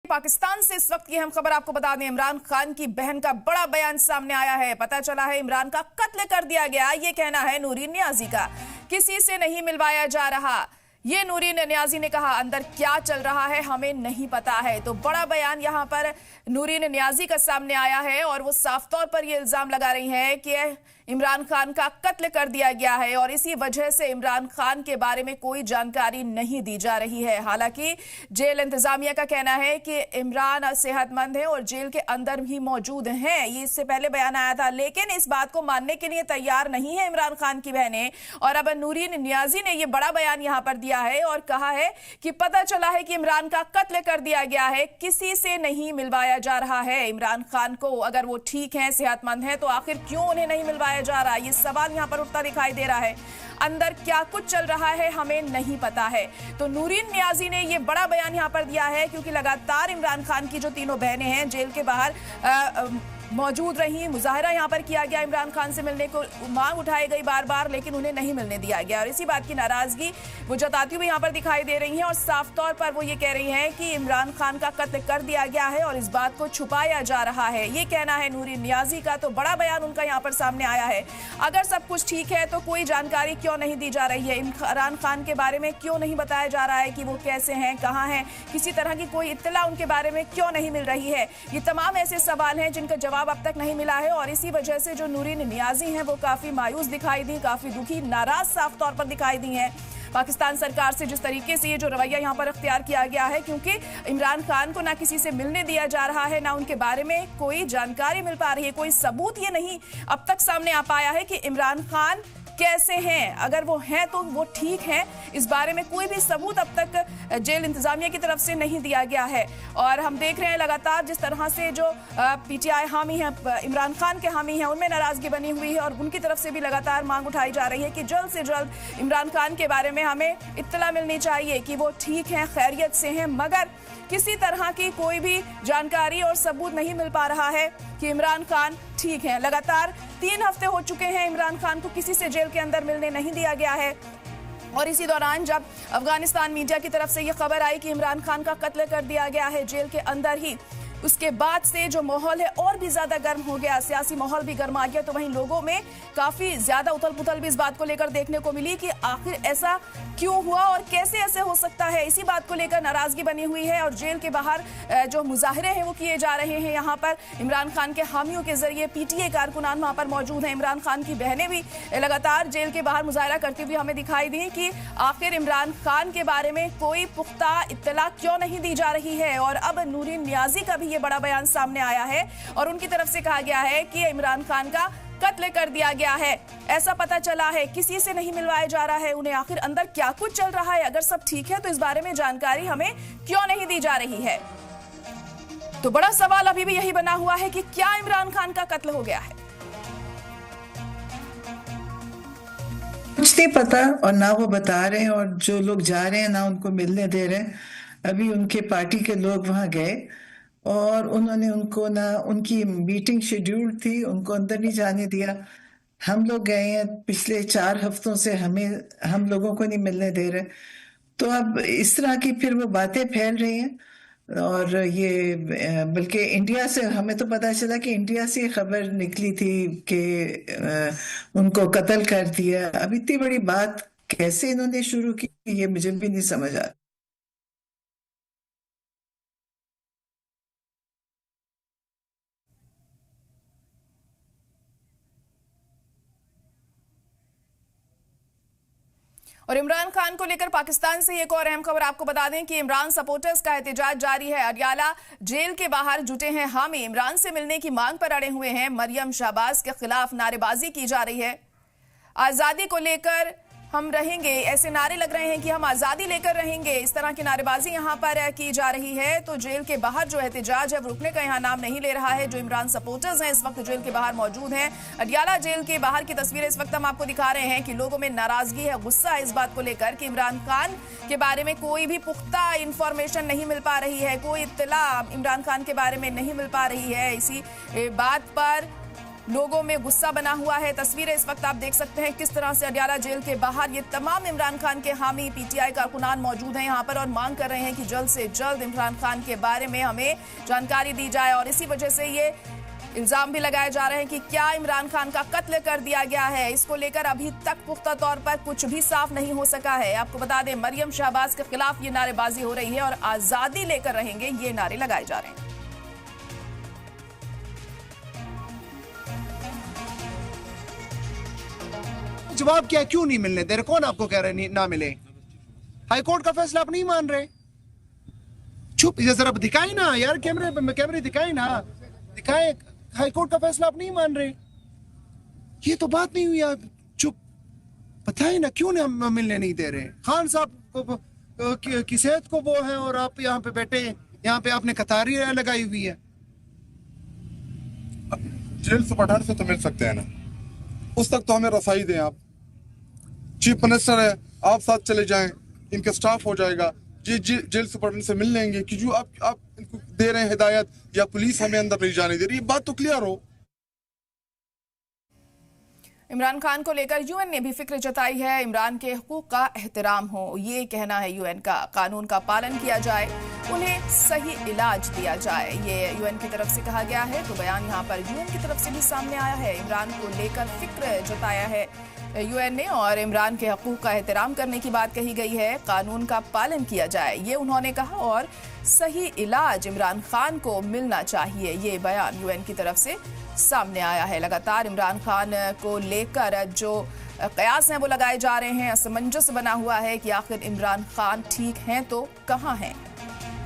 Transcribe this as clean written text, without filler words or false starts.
पाकिस्तान से इस वक्त की अहम खबर आपको बता दें, इमरान खान की बहन का बड़ा बयान सामने आया है। पता चला है इमरान का कत्ल कर दिया गया, ये कहना है नूरीन नियाजी का। किसी से नहीं मिलवाया जा रहा, ये नूरीन नियाजी ने कहा। अंदर क्या चल रहा है हमें नहीं पता है। तो बड़ा बयान यहां पर नूरीन नियाजी का सामने आया है और वो साफ तौर पर ये इल्जाम लगा रही है कि इमरान खान का कत्ल कर दिया गया है और इसी वजह से इमरान खान के बारे में कोई जानकारी नहीं दी जा रही है। हालांकि जेल इंतजामिया का कहना है कि इमरान सेहतमंद है और जेल के अंदर भी मौजूद हैं। ये इससे पहले बयान आया था, लेकिन इस बात को मानने के लिए तैयार नहीं है इमरान खान की बहनें। और अब नूरीन नियाजी ने यह बड़ा बयान यहां पर दिया है और कहा है कि पता चला है कि इमरान का कत्ल कर दिया गया है, किसी से नहीं मिलवाया जा रहा है इमरान खान को। अगर वो ठीक है, सेहतमंद है, तो आखिर क्यों उन्हें नहीं मिलवाया जा रहा है, ये सवाल यहां पर उठता दिखाई दे रहा है। अंदर क्या कुछ चल रहा है हमें नहीं पता है। तो नूरीन नियाजी ने यह बड़ा बयान यहां पर दिया है क्योंकि लगातार इमरान खान की जो तीनों बहनें हैं जेल के बाहर मौजूद रही। मुजाहरा यहां पर किया गया, इमरान खान से मिलने को मांग उठाई गई बार बार, लेकिन उन्हें नहीं मिलने दिया गया और इसी बात की नाराजगी वो जताती हुई यहां पर दिखाई दे रही हैं और साफ तौर पर वो ये कह रही हैं कि इमरान खान का कत्ल कर दिया गया है और इस बात को छुपाया जा रहा है। ये कहना है नूरीन नियाजी का। तो बड़ा बयान उनका यहां पर सामने आया है। अगर सब कुछ ठीक है तो कोई जानकारी क्यों नहीं दी जा रही है, इमरान खान के बारे में क्यों नहीं बताया जा रहा है कि वो कैसे हैं, कहाँ हैं, किसी तरह की कोई इत्तला उनके बारे में क्यों नहीं मिल रही है। ये तमाम ऐसे सवाल हैं जिनका जवाब अब तक नहीं मिला है और इसी वजह से जो नूरीन नियाजी हैं वो काफी मायूस दिखाई दी, काफी दुखी, नाराज साफ तौर पर दिखाई दी हैं पाकिस्तान सरकार से, जिस तरीके से ये जो रवैया यहाँ पर अख्तियार किया गया है। क्योंकि इमरान खान को ना किसी से मिलने दिया जा रहा है, ना उनके बारे में कोई जानकारी मिल पा रही है, कोई सबूत ये नहीं अब तक सामने आ पाया है कि इमरान खान कैसे हैं। अगर वो हैं तो वो ठीक हैं, इस बारे में कोई भी सबूत अब तक जेल इंतजामिया की तरफ से नहीं दिया गया है। और हम देख रहे हैं लगातार जिस तरह से जो पीटीआई हामी हैं, इमरान खान के हामी हैं, उनमें नाराजगी बनी हुई है और उनकी तरफ से भी लगातार मांग उठाई जा रही है कि जल्द से जल्द इमरान खान के बारे में हमें इत्तला मिलनी चाहिए कि वो ठीक हैं, खैरियत से हैं। मगर किसी तरह की कोई भी जानकारी और सबूत नहीं मिल पा रहा है कि इमरान खान ठीक हैं। लगातार 3 हफ्ते हो चुके हैं इमरान खान को किसी से जेल के अंदर मिलने नहीं दिया गया है और इसी दौरान जब अफगानिस्तान मीडिया की तरफ से यह खबर आई कि इमरान खान का कत्ल कर दिया गया है जेल के अंदर ही, उसके बाद से जो माहौल है और भी ज्यादा गर्म हो गया, सियासी माहौल भी गर्मा गया। तो वहीं लोगों में काफी ज्यादा उथल पुथल भी इस बात को लेकर देखने को मिली कि आखिर ऐसा क्यों हुआ और कैसे ऐसे हो सकता है। इसी बात को लेकर नाराजगी बनी हुई है और जेल के बाहर जो मुजाहरे हैं वो किए जा रहे हैं। यहाँ पर इमरान खान के हामियों के जरिए पीटीए कारकुनान वहां पर मौजूद हैं। इमरान खान की बहनें भी लगातार जेल के बाहर मुजाहरा करती हुई हमें दिखाई दी कि आखिर इमरान खान के बारे में कोई पुख्ता इत्तला क्यों नहीं दी जा रही है। और अब नूरीन नियाजी का भी ये बड़ा बयान सामने आया है और उनकी तरफ से कहा गया है कि इमरान खान का कत्ल कर दिया गया है, ऐसा पता चला है, किसी से नहीं मिलवाया जा रहा है उन्हें। आखिर अंदर क्या कुछ चल रहा है, अगर सब ठीक है तो इस बारे में जानकारी हमें क्यों नहीं दी जा रही है। तो बड़ा सवाल अभी भी यही बना हुआ है कि क्या इमरान खान का कत्ल हो गया है। कुछ नहीं पता और ना वो बता रहे हैं और जो लोग जा रहे हैं ना उनको मिलने दे रहे हैं। अभी उनके पार्टी के लोग वहां गए और उन्होंने उनको ना, उनकी मीटिंग शेड्यूल थी, उनको अंदर नहीं जाने दिया। हम लोग गए हैं, पिछले 4 हफ्तों से हम लोगों को नहीं मिलने दे रहे। तो अब इस तरह की फिर वो बातें फैल रही हैं और ये बल्कि इंडिया से हमें तो पता चला कि इंडिया से खबर निकली थी कि उनको कत्ल कर दिया। अब इतनी बड़ी बात कैसे इन्होंने शुरू की ये मुझे भी नहीं समझ आ। और इमरान खान को लेकर पाकिस्तान से एक और अहम खबर आपको बता दें कि इमरान सपोर्टर्स का एहतजाज जारी है। अडियाला जेल के बाहर जुटे हैं हामी, इमरान से मिलने की मांग पर अड़े हुए हैं। मरियम शहबाज के खिलाफ नारेबाजी की जा रही है। आजादी को लेकर हम रहेंगे, ऐसे नारे लग रहे हैं कि हम आजादी लेकर रहेंगे, इस तरह की नारेबाजी यहां पर की जा रही है। तो जेल के बाहर जो एहतजाज है वो रुकने का यहां नाम नहीं ले रहा है। जो इमरान सपोर्टर्स हैं इस वक्त जेल के बाहर मौजूद हैं। अडियाला जेल के बाहर की तस्वीरें इस वक्त हम आपको दिखा रहे हैं कि लोगों में नाराजगी है, गुस्सा है इस बात को लेकर कि इमरान खान के बारे में कोई भी पुख्ता इंफॉर्मेशन नहीं मिल पा रही है, कोई इत्तला इमरान खान के बारे में नहीं मिल पा रही है। इसी बात पर लोगों में गुस्सा बना हुआ है। तस्वीरें इस वक्त आप देख सकते हैं किस तरह से अडयाला जेल के बाहर ये तमाम इमरान खान के हामी पीटीआई कारकुनान मौजूद हैं यहाँ पर और मांग कर रहे हैं कि जल्द से जल्द इमरान खान के बारे में हमें जानकारी दी जाए। और इसी वजह से ये इल्जाम भी लगाए जा रहे हैं कि क्या इमरान खान का कत्ल कर दिया गया है। इसको लेकर अभी तक पुख्ता तौर पर कुछ भी साफ नहीं हो सका है। आपको बता दें, मरियम शहबाज के खिलाफ ये नारेबाजी हो रही है और आजादी लेकर रहेंगे ये नारे लगाए जा रहे हैं। जवाब क्या, क्यों नहीं मिलने दे रहे? कौन आपको कह रहे ना मिले? हाईकोर्ट का फैसला आप नहीं मान रहे? चुप, जरा दिखाए ना यार, कैमरे दिखाए ना, दिखाए। हाईकोर्ट का फैसला आप नहीं मान रहे, ये तो बात नहीं हुई। आप चुप, बताए ना क्यों नहीं हम मिलने नहीं दे रहे? खान साहब की सेहत को वो है और आप यहाँ पे बैठे, यहाँ पे आपने कतारी लगाई हुई है। जेल सुपरडेंट से तो मिल सकते हैं ना, उस तक तो हमें रसाई दें। आप चीफ मिनिस्टर है, आप साथ चले जाएं, इनका स्टाफ हो जाएगा, जेल सुपरडेंट से मिल लेंगे कि जो आप इनको दे रहे हैं हिदायत, या पुलिस हमें अंदर नहीं जाने दे रही, बात तो क्लियर हो। इमरान खान को लेकर यूएन ने भी फिक्र जताई है। इमरान के हुकूक का एहतराम हो, ये कहना है यूएन का। कानून का पालन किया जाए, उन्हें सही इलाज दिया जाए, ये यूएन की तरफ से कहा गया है। तो बयान यहाँ पर यूएन की तरफ से भी सामने आया है। इमरान को लेकर फिक्र जताया है यूएन ने और इमरान के हकूक का एहतराम करने की बात कही गई है। कानून का पालन किया जाए, ये उन्होंने कहा, और सही इलाज इमरान खान को मिलना चाहिए, ये बयान यूएन की तरफ से सामने आया है। लगातार इमरान खान को लेकर जो कयास हैं वो लगाए जा रहे हैं। असमंजस बना हुआ है कि आखिर इमरान खान ठीक हैं तो कहां हैं।